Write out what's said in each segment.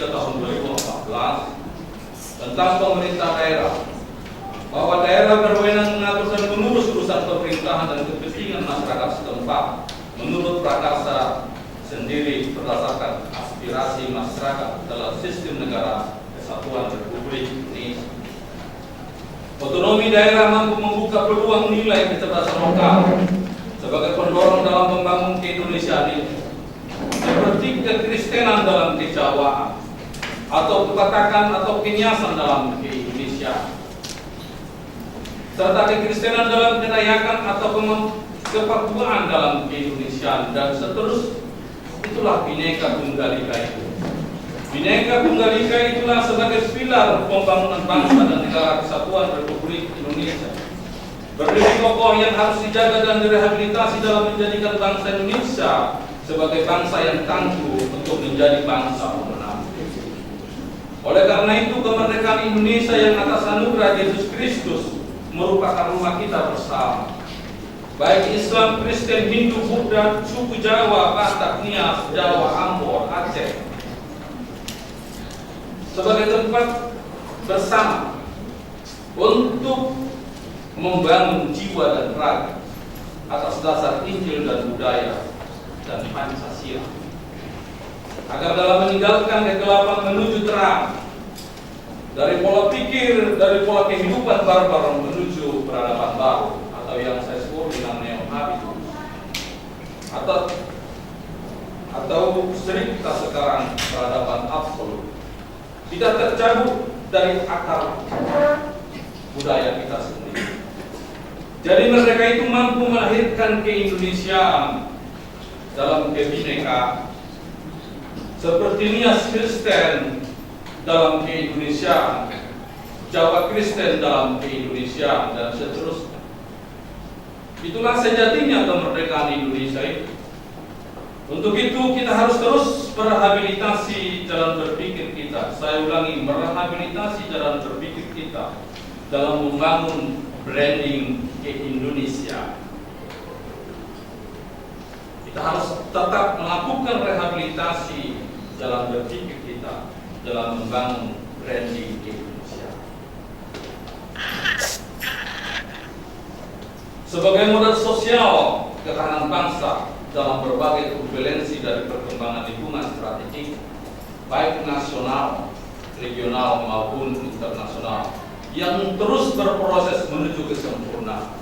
3 tahun 2014 tentang pemerintah daerah, bahwa daerah berwenang mengatur dan mengurus urusan pemerintahan dan kepentingan masyarakat setempat menurut prakarsa sendiri berdasarkan aspirasi masyarakat dalam sistem negara kesatuan Republik Indonesia. Otonomi daerah mampu membuka peluang nilai kecerdasan lokal sebagai pendorong dalam membangun keindonesiaan ini, seperti kekristenan dalam kejawaan, atau kebatakan atau kinyasan dalam keindonesiaan, serta kekristenan dalam kedayakan atau kepapuaan dalam keindonesiaan, dan seterusnya. Itulah Bhinneka Tunggal Ika itu. Bhinneka Tunggal Ika itulah sebagai pilar pembangunan bangsa dan negara kesatuan Republik Indonesia. Berdiri kokoh yang harus dijaga dan direhabilitasi dalam menjadikan bangsa Indonesia sebagai bangsa yang tangguh untuk menjadi bangsa pemenang. Oleh karena itu, kemerdekaan Indonesia yang atas anugerah Yesus Kristus merupakan rumah kita bersama. Baik Islam, Kristen, Hindu, Buddha, suku Jawa, Batak, Nias, Jawa, Ambon, Aceh, sebagai tempat bersama untuk membangun jiwa dan raga atas dasar Injil dan budaya dan Pancasila, agar dalam meninggalkan kegelapan menuju terang, dari pola pikir, dari pola kehidupan barbar menuju peradaban baru, atau yang saya sebut dengan neo-habitus, atau sering kita sekarang peradaban absolut, tidak tercabut dari akar budaya kita sendiri. Jadi mereka itu mampu melahirkan keindonesiaan dalam kebinekaan, seperti Nias Kristen dalam keindonesiaan, Jawa Kristen dalam keindonesiaan, dan seterusnya. Itulah sejatinya kemerdekaan Indonesia itu. Untuk itu kita harus terus merehabilitasi jalan berpikir kita. Saya ulangi, merehabilitasi jalan berpikir kita dalam membangun branding ke-Indonesia. Kita harus tetap melakukan rehabilitasi jalan berpikir kita dalam membangun branding ke-Indonesia. Sebagai modal sosial ketahanan bangsa dalam berbagai turbulensi dari perkembangan lingkungan strategik, baik nasional, regional maupun internasional, yang terus berproses menuju kesempurnaan.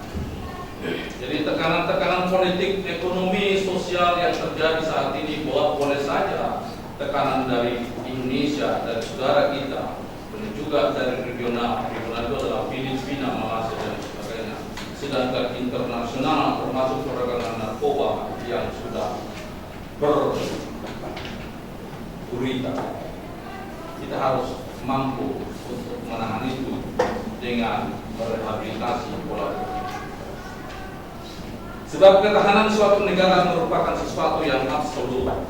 Jadi tekanan-tekanan politik, ekonomi, sosial yang terjadi saat ini boleh saja tekanan dari Indonesia, dari saudara kita, dan juga dari regional itu adalah Filipina, Malaysia dan sebagainya. Sedangkan internasional termasuk perdagangan narkoba yang sudah bergurita. Kita harus mampu untuk menahan itu dengan merehabilitasi pola pikir. Sebab ketahanan suatu negara merupakan sesuatu yang absolut,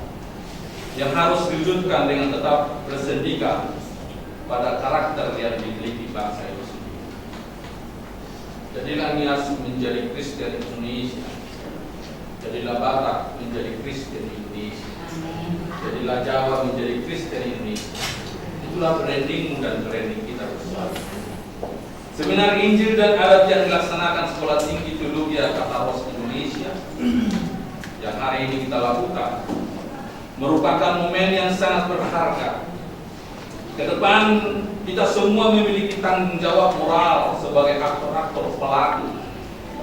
yang harus diwujudkan dengan tetap bersendikan pada karakter yang dimiliki bangsa itu sendiri. Jadilah Nias menjadi Kristen Indonesia, jadilah Batak menjadi Kristen Indonesia, jadilah Jawa menjadi Kristen Indonesia. Itulah branding dan branding kita bersama. Seminar Injil dan adat yang dilaksanakan Sekolah Tinggi Teologi Kataros Indonesia yang hari ini kita lakukan merupakan momen yang sangat berharga. Ke depan kita semua memiliki tanggung jawab moral sebagai aktor-aktor pelaku,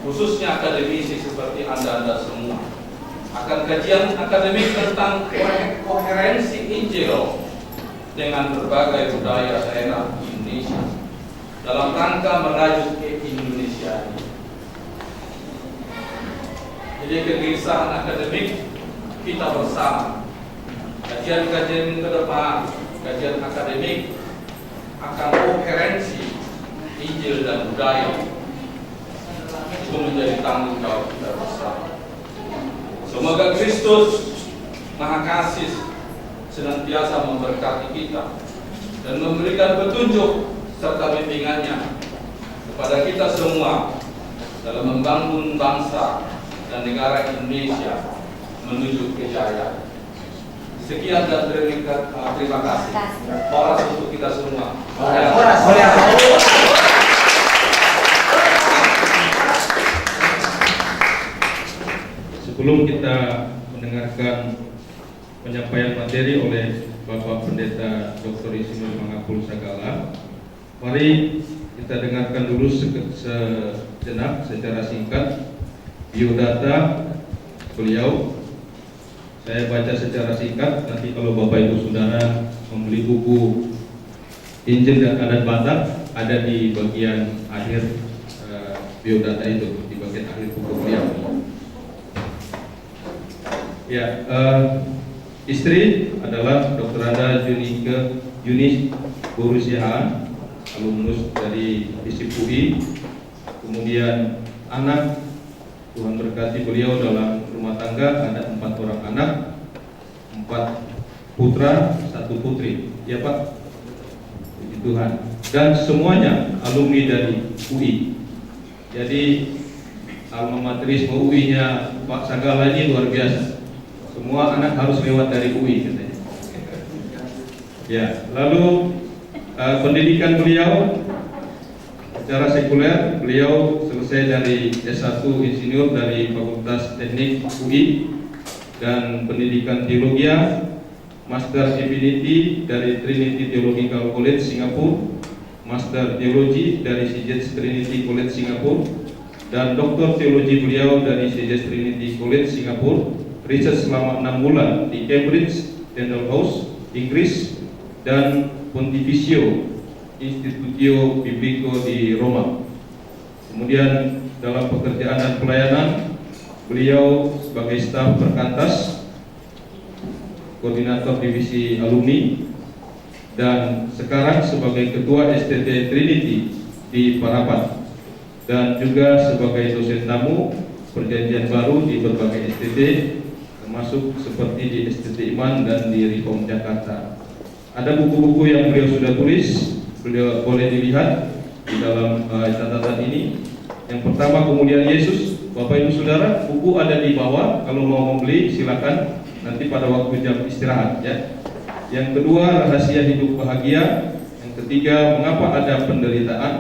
khususnya akademisi seperti Anda semua, akan kajian akademik tentang koherensi Injil dengan berbagai budaya daerah Indonesia dalam rangka merajut ke Indonesia. Jadi kegelisahan akademik kita bersama. Kajian-kajian ke depan, kajian akademik akan koherensi Injil dan budaya itu menjadi tanggung jawab kita bersama. Semoga Kristus Maha Kasih senantiasa memberkati kita dan memberikan petunjuk serta bimbingannya kepada kita semua dalam membangun bangsa dan negara Indonesia menuju kejayaan. Sekian dan terima kasih. Horas untuk kita semua. Sebelum kita mendengarkan penyampaian materi oleh Bapak Pendeta Dr. Insinyur Mangapul Sagala, mari kita dengarkan dulu sejenak secara singkat biodata beliau. Saya baca secara singkat, nanti kalau Bapak Ibu Saudara membeli buku Injil dan Adat Batak ada di bagian akhir biodata itu, di bagian akhir buku beliau. Ya, istri adalah Dr. Anda Yunis Borusiaan, alumnus dari FISIP UI. Kemudian anak, Tuhan berkati beliau dalam rumah tangga, ada 4 orang anak, 4 putra, 1 putri. Ya Pak, puji Tuhan. Dan semuanya alumni dari UI. Jadi alma materisme UI-nya Pak Sagala ini luar biasa. Semua anak harus lewat dari UI katanya. Ya, lalu pendidikan beliau secara sekuler, beliau selesai dari S1 Insinyur dari Fakultas Teknik UI dan pendidikan teologi, Master Divinity dari Trinity Theological College Singapura, Master Teologi dari CJ Trinity College Singapura, dan Doktor Teologi beliau dari CJ Trinity College Singapura. Research selama 6 bulan di Cambridge, Tyndall House, Inggris, dan Pontificio Institutio Biblico di Roma. Kemudian dalam pekerjaan dan pelayanan, beliau sebagai staf perkantas, koordinator divisi alumni, dan sekarang sebagai ketua STT Trinity di Parapat, dan juga sebagai dosen tamu perjanjian baru di berbagai STT, termasuk seperti di STT Iman dan di Reform Jakarta. Ada buku-buku yang beliau sudah tulis, beliau boleh dilihat di dalam catatan ini. Yang pertama, Kemuliaan Yesus. Bapak Ibu Saudara, buku ada di bawah, kalau mau membeli silakan nanti pada waktu jam istirahat ya. Yang kedua, Rahasia Hidup Bahagia. Yang ketiga, Mengapa Ada Penderitaan.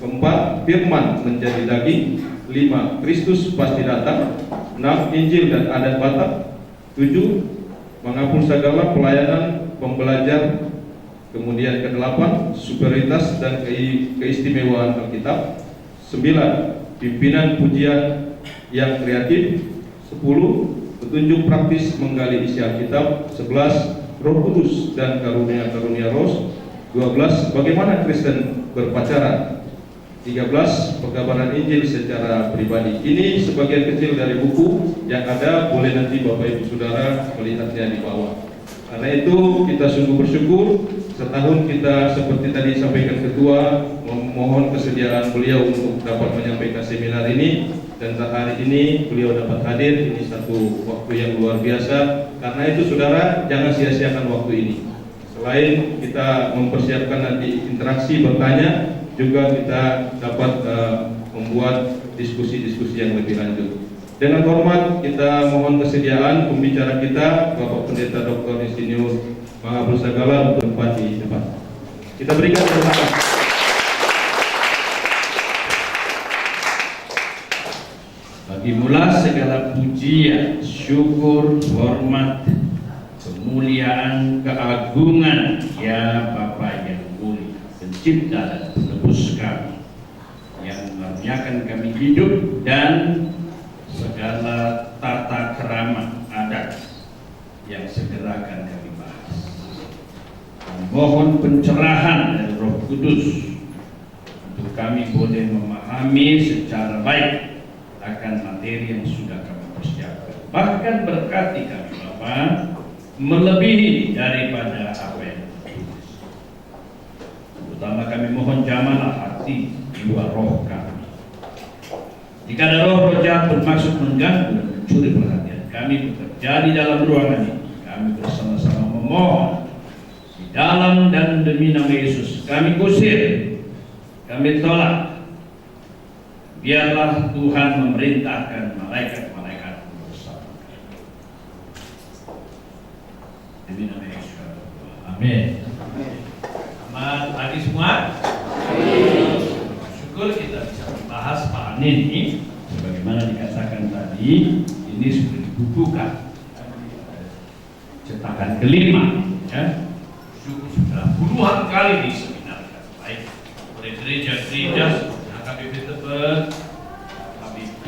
Keempat, Firman Menjadi Daging. 5, Kristus Pasti Datang. 6, Injil dan Adat Batak. 7, Mangapul Sagala, Pelayanan Pembelajar. Kemudian ke-8, Superioritas dan Keistimewaan Alkitab. 9, Pimpinan Pujian yang Kreatif. 10, Petunjuk Praktis Menggali Isi Alkitab. 11, Roh Kudus dan Karunia-Karunia Roh. 12, Bagaimana Kristen Berpacaran. 13, Pekabaran Injil secara pribadi. Ini sebagian kecil dari buku yang ada, boleh nanti Bapak Ibu Saudara melihatnya di bawah. Karena itu kita sungguh bersyukur, setahun kita seperti tadi sampaikan Ketua, memohon kesediaan beliau untuk dapat menyampaikan seminar ini, dan hari ini beliau dapat hadir. Ini satu waktu yang luar biasa. Karena itu Saudara, jangan sia-siakan waktu ini. Selain kita mempersiapkan nanti interaksi bertanya, juga kita dapat membuat diskusi-diskusi yang lebih lanjut. Dengan hormat kita mohon kesediaan pembicara kita Bapak Pendeta Dr. Insinyur Mangapul Sagala untuk tempat di depan. Kita berikan tepuk tangan. Bagimulah segala pujian, syukur, hormat, kemuliaan, keagungan ya Bapa yang mulia, Pencipta dan Penebus kami, yang mengaruniakan kami hidup dan segala tata kerama adat yang segera akan kami bahas. Mohon pencerahan dari Roh Kudus untuk kami boleh memahami secara baik akan materi yang sudah kami persiapkan. Bahkan berkati kami Bapa melebihi daripada apa yang tertulis. Terutama kami mohon jamalah hati, jiwa, roh kami. Jika ada roh jahat bermaksud mengganggu dan mencuri perhatian kami bekerja di dalam ruangan ini, kami bersama-sama memohon di dalam dan demi nama Yesus kami kusir, kami tolak. Biarlah Tuhan memerintahkan malaikat-malaikat bersama kami. Demi nama Yesus. Amin. Selamat pagi semua. Syukur kita bisa membahas Pak ini. Sebagaimana dikatakan tadi, ini sudah dibukukan cetakan kelima, ya. Sudah puluhan kali diseminarkan, baik oleh gereja-gereja, HKBP Tebet, HKBP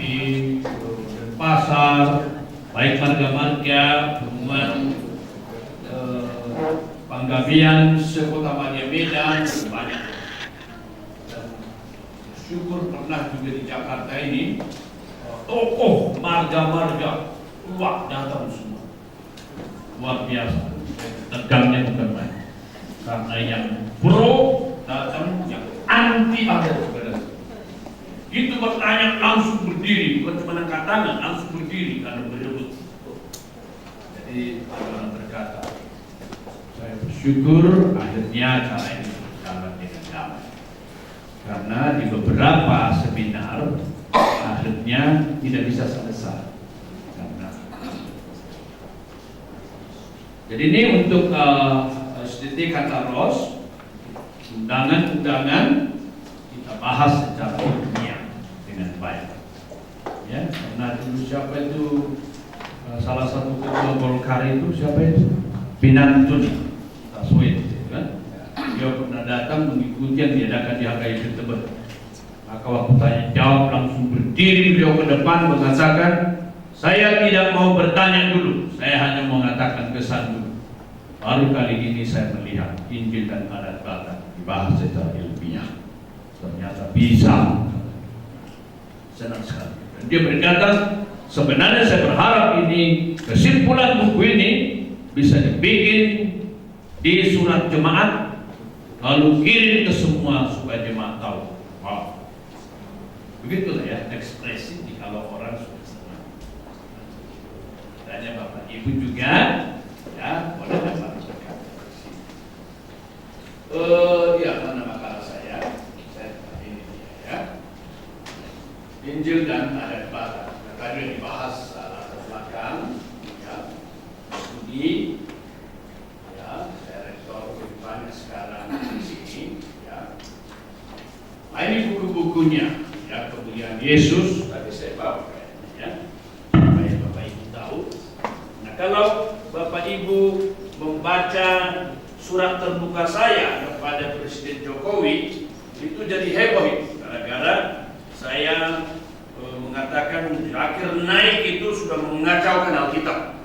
Pasar, baik marga-marga, hubungan Panggabian, sekota Madia Medan, banyak. Dan syukur pernah juga di Jakarta ini, tokoh marga-marga, wah datang semua, luar biasa. Tegangnya bukan main, karena yang pro datang, yang anti ada sebenarnya. Itu bertanya langsung berdiri, bukan cuma angkat tangan, langsung berdiri karena berebut. Jadi orang berkata, saya bersyukur akhirnya acara ini berjalan dengan damai. Karena di beberapa seminar akhirnya tidak bisa selesai. Jadi ini untuk SDT Kataros, undangan-undangan kita bahas secara ilmiah dengan baik. Ya, karena dulu siapa itu salah satu ketua Golkar itu siapa itu? Pinantun Taswid, kan? Dia pernah datang mengikuti yang diadakan di HKBP Tebet. Maka waktu tanya jawab langsung berdiri beliau ke depan mengatakan, saya tidak mau bertanya dulu, saya hanya mau mengatakan kesan dulu. Baru kali ini saya melihat Injil dan adat Batak dibahas secara ilmiah. Ternyata bisa. Senang sekali. Dan dia berkata, sebenarnya saya berharap ini kesimpulan buku ini bisa dibikin di surat jemaat, lalu kirim ke semua supaya jemaat tahu. Wow. Begitulah ya ekspresi kalau orang sudah senang. Tanya Bapak Ibu juga, ya boleh dapat berkata. Ya mana makalah saya ini ya. Injil dan adat Batak. Tadi dibahas latar belakang, ya, studi, ya, saya rektor banyak sekarang di sini, ya. Nah, ini buku-bukunya, ya, Kemuliaan Yesus. Tadi saya bawa, ya, supaya Bapak Ibu tahu. Nah, kalau Bapak Ibu membaca surat terbuka saya kepada Presiden Jokowi, itu jadi heboh itu, gara-gara saya mengatakan akhir naik itu sudah mengacaukan Alkitab.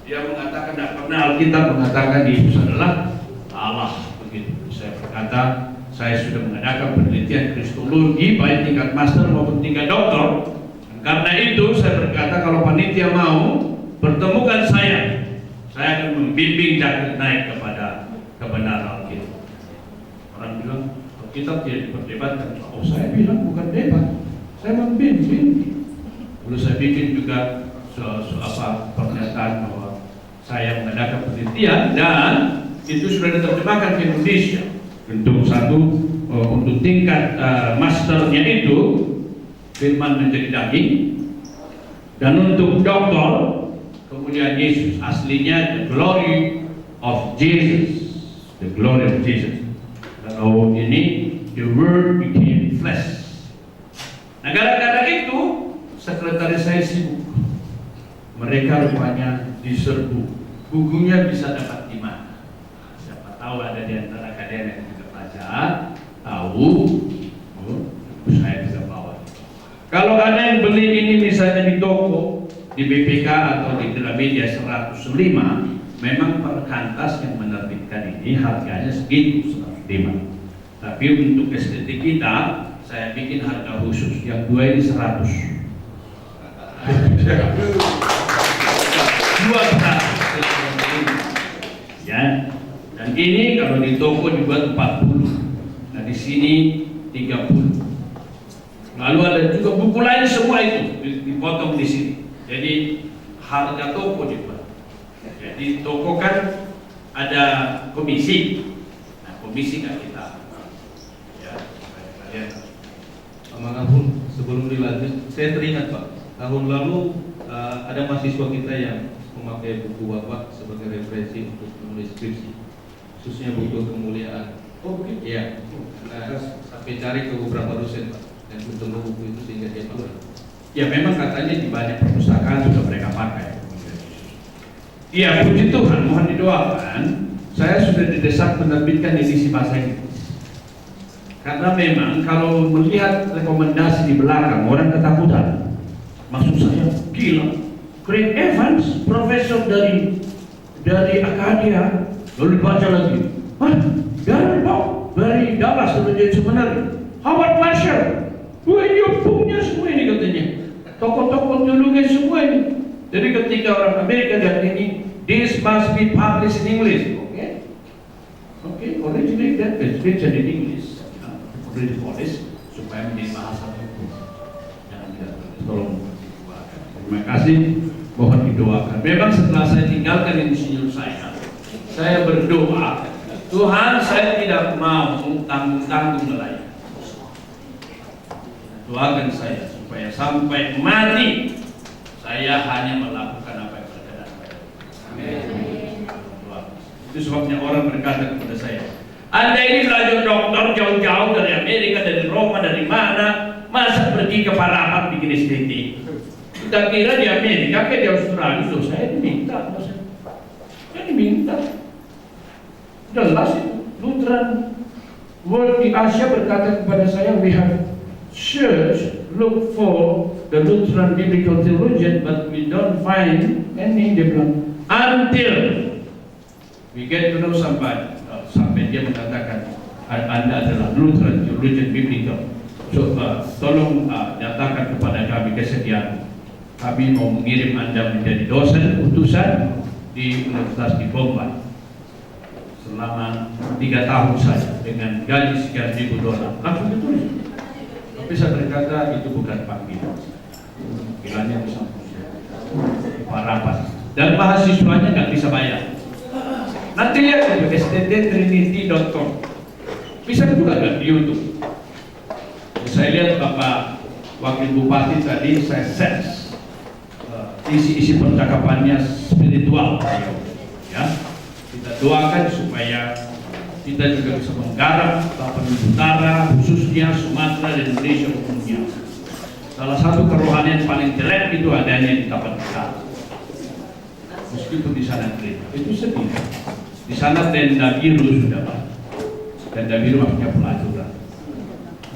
Dia mengatakan tidak pernah Alkitab mengatakan Yesus adalah Allah, begitu. Saya berkata saya sudah mengadakan penelitian kristologi baik tingkat master maupun tingkat doktor. Dan karena itu saya berkata kalau panitia mau pertemukan saya akan membimbing dan naik kepada kebenaran Alkitab. Orang bilang Alkitab tidak diperdebatkan. Oh, saya bilang bukan debat. Saya membimbing. Lalu saya bikin juga pernyataan bahwa saya mengadakan penelitian dan itu sudah diterjemahkan ke Indonesia. Untuk tingkat masternya itu firman menjadi daging, dan untuk doktor kemuliaan Yesus, aslinya the glory of Jesus, the glory of Jesus. Kalau ini the word became flesh. Nah, gara-gara itu sekretaris saya sibuk. Mereka rupanya diserbu. Bukunya bisa dapat di mana? Siapa tahu ada di antara kalian yang juga baca, tahu. Saya bisa bawa. Kalau ada yang beli ini misalnya di toko, di BPK atau di Gramedia 105, memang perkantas yang menerbitkan ini harganya segitu 105. Tapi untuk estetik kita, saya bikin harga khusus, yang dua ini 100. Dua 100. Ya. Dan ini kalau di toko dibuat 40. Nah di sini 30. Lalu ada juga buku lain semua itu dipotong di sini. Jadi harga toko dibuat. Jadi toko kan ada komisi. Nah komisi kan kita. Ya, kalian. Manapun sebelum dilanjut, saya teringat Pak, tahun lalu ada mahasiswa kita yang memakai buku Bapak sebagai referensi untuk menulis skripsi, khususnya buku kemuliaan. Oh begitu? Iya. Nah, sampai cari ke beberapa dosen Pak, dan bertemu buku itu sehingga dia pakai. Ya memang katanya di banyak perpustakaan sudah mereka pakai. Iya, puji Tuhan, mohon didoakan. Saya sudah didesak menerbitkan edisi bahasa Inggris. Karena memang kalau melihat rekomendasi di belakang orang ketakutan. Maksud saya, gila. Craig Evans, profesor dari Acadia, lalu baca lagi. Hah? Dari Dallas jadi sebenarnya. Howard Marshall, wah ini punya semua ini katanya. Tokoh-tokoh teologi semua ini. Jadi ketika orang Amerika lihat ini, this must be published in English. Okay, originally that is written in English. Perlu ditulis supaya menjadi bahasa hukum. Jangan tidak tolong. Terima kasih, mohon didoakan. Memang setelah saya tinggalkan insinyur saya berdoa, Tuhan saya tidak mau tanggung-tanggung nelayan. Doakan saya supaya sampai mati saya hanya melakukan apa yang berkenan. Amin. Itu sebabnya orang berkata kepada saya, Anda ini belajar dokter jauh-jauh dari Amerika, dari Roma, dari mana, masa pergi ke Parapat bikin STT? Kita kira di Amerika, di Australia, so saya diminta, saya diminta. Jelas itu, Lutheran World di Asia berkata kepada saya, we have church look for the Lutheran biblical theologian, but we don't find any. Dia bilang, until we get to know somebody, sampai dia mengatakan Anda adalah Lutheran theologian biblical. So, tolong nyatakan kepada kami kesediaan. Kami mau mengirim Anda menjadi dosen utusan di Universitas di Bombay selama 3 tahun saja dengan gaji sekian $1,000. Langsung ditulis. Tapi saya berkata itu bukan panggilan. Panggilannya itu Parapat. Dan mahasiswanya nggak bisa bayar. Nanti lihat di sttrinity.com. Bisa juga kan di YouTube. Saya lihat Bapak Wakil Bupati tadi saya search isi percakapannya spiritual, ya. Kita doakan supaya kita juga bisa menggarap Tapanuli Utara, khususnya Sumatera dan Indonesia umumnya. Salah satu kerohanian paling jelek itu adanya di Tapanuli Utara. Meskipun di sana gereja, itu sedih. Di sana tenda biru sudah Pak. Tenda biru maksudnya pelacuran.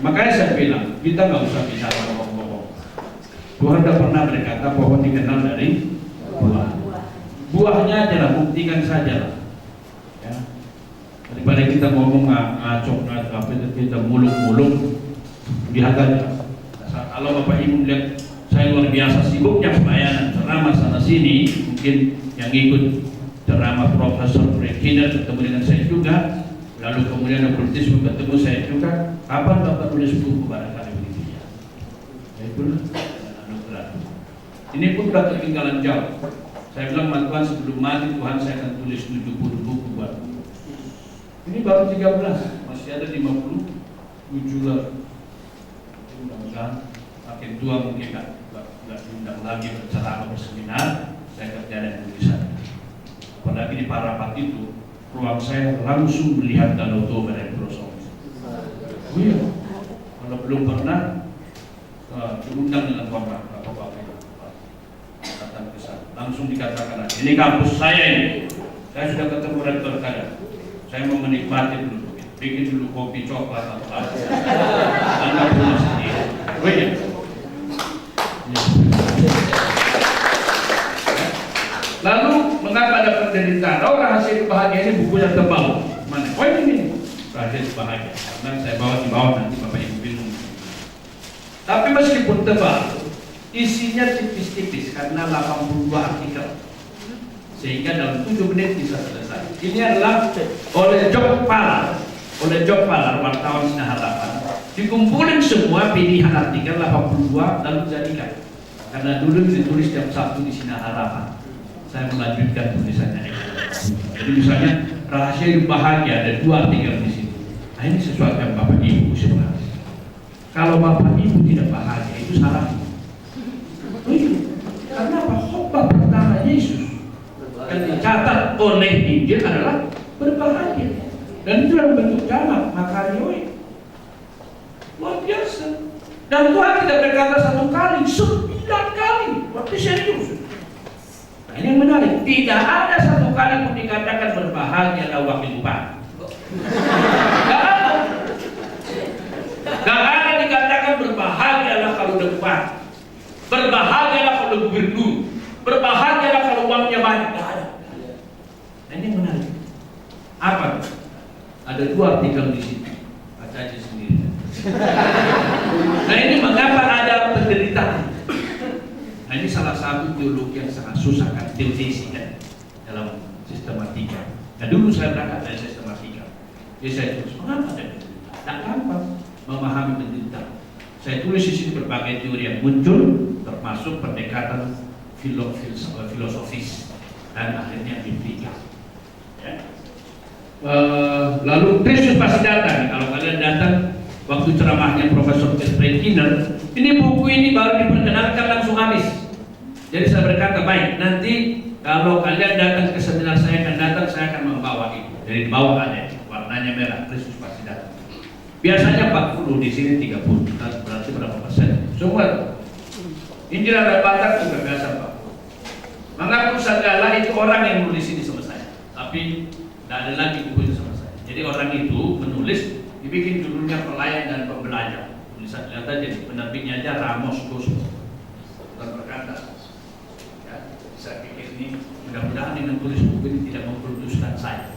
Makanya saya bilang, kita nggak usah bicara bohong-bohong. Tuhan tidak pernah berkata pohon dikenal dari buah. Buahnya adalah buktikan saja. Ya. Daripada kita ngomong ngacok, kita muluk-muluk, lihat aja. Kalau Bapak Ibu lihat saya luar biasa sibuknya pelayanan ceramah sana sini, mungkin yang ikut ceramah Profesor Frank Kinner ketemu dengan saya juga, lalu kemudian yang politisme ketemu saya juga. Kapan Bapak tulis buku barangkali begitu ya? Ya itulah. Ini pun sudah ketinggalan jauh. Saya bilang Tuhan sebelum mati Tuhan saya akan tulis 70 buku buat. Ini baru 13, masih ada 57 lah. Mudah-mudahan makin tua mungkin nggak diundang lagi berceramah berseminar. Saya kerja dengan tulisan. Apalagi di Parapat itu, ruang saya langsung melihat Danau Toba dari Brosong. Oh iya, kalau belum pernah diundang dengan Bapak datang ke sana, langsung dikatakan ini kampus saya ini. Saya sudah ketemu rektor kadang. Saya mau menikmati dulu, bikin dulu kopi coklat atau apa. Anda punya sendiri. Oh iya. Lalu mengapa ada penderitaan? Oh, rahasia bahagia ini bukunya tebal. Mana? Oh ini rahasia bahagia. Karena saya bawa di bawah nanti Bapak Ibu bingung. Tapi meskipun tebal, isinya tipis-tipis karena 82 artikel. Sehingga dalam 7 menit bisa selesai. Ini adalah oleh Jock Palar, wartawan Sinar Harapan. Dikumpulin semua pilihan artikel 82 lalu dijadikan. Karena dulu ditulis jam Sabtu di Sinar Harapan. Saya melanjutkan tulisannya. Jadi misalnya rahasia hidup bahagia ada 2 artikel di sini. Nah ini sesuatu yang Bapak Ibu sebenarnya. Kalau Bapak Ibu tidak bahagia itu salah. Karena apa? Khotbah pertama Yesus dan dicatat oleh Injil adalah berbahagia. Dan itu dalam bentuk jamak, makarioi. Luar biasa. Dan Tuhan tidak berkata 1 kali, 9 kali. Berarti serius. Nah, ini yang menarik. Tidak ada 1 kali pun dikatakan berbahagialah wakil bupati. Gak ada. Gak ada dikatakan berbahagialah kalau udah bupati. Berbahagialah kalau gubernur. Berbahagialah kalau uangnya banyak. Gak ada. Nah, ini yang menarik. Apa? Ada 2 artikel di sini. Baca aja sendiri. Nah, ini mengapa ada penderitaan. Nah, ini salah satu teologi yang sangat susah kan, teodisi kan, dalam sistematika. Nah, dulu saya berangkat dari sistematika. Jadi saya tulis, mengapa ada penderitaan? Tak gampang memahami penderitaan. Saya tulis di sini berbagai teori yang muncul, termasuk pendekatan filosofis dan akhirnya biblika. Ya. Lalu Kristus pasti datang. Kalau kalian datang waktu ceramahnya Profesor Alfred Kinner, ini buku ini baru diperkenalkan langsung habis. Jadi saya berkata, baik, nanti kalau kalian datang ke seminar saya akan membawa itu. Jadi di bawah ada, warnanya merah, Kristus pasti datang. Biasanya 40, di sini 30. Berarti berapa persen? Semua Injil ada Batak juga biasa 40. Mengaku segala itu orang yang menulis ini sama saya. Tapi tidak ada lagi buku itu sama saya. Jadi orang itu menulis, dibikin judulnya Pelayan dan Pembelajar. Tulisan lihat aja, penerbitnya aja Ramos Cosmo. Bukan berkata. Ya, saya pikir ini mudah-mudahan dengan tulis buku ini tidak memperuduskan saya.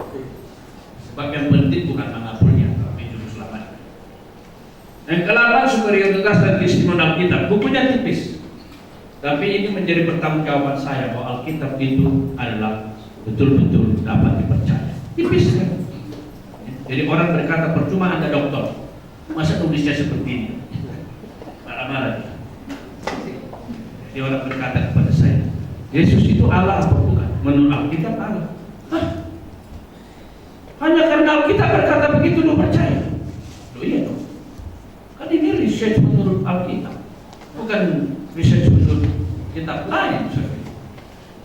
Sebab yang penting bukan mengapurnya, tapi juru selamat. Yang ke-8, superioritas dan keistimewaan Alkitab. Bukunya tipis, tapi ini menjadi pertanggungjawaban saya bahwa Alkitab itu adalah betul-betul dapat dipercaya. Tipis kan? Jadi orang berkata percuma Anda dokter, masa tulisnya seperti ini? Marah-marah. Jadi orang berkata kepada saya, Yesus itu Allah apa bukan? Menurut Alkitab Allah. Hah? Hanya karena Alkitab berkata begitu lu percaya? Loh iya dong. Kan ini research menurut Alkitab, bukan research menurut kitab lain.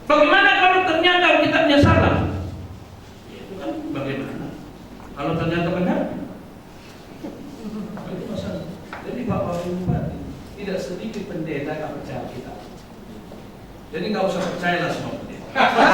Bagaimana kalau ternyata Alkitabnya salah? Itu kan bagaimana? Kalau ternyata benar, itu masalah. Jadi Bapak Bupati tidak sedikit pendeta nggak percaya kita. Jadi nggak usah percayalah semua pendeta.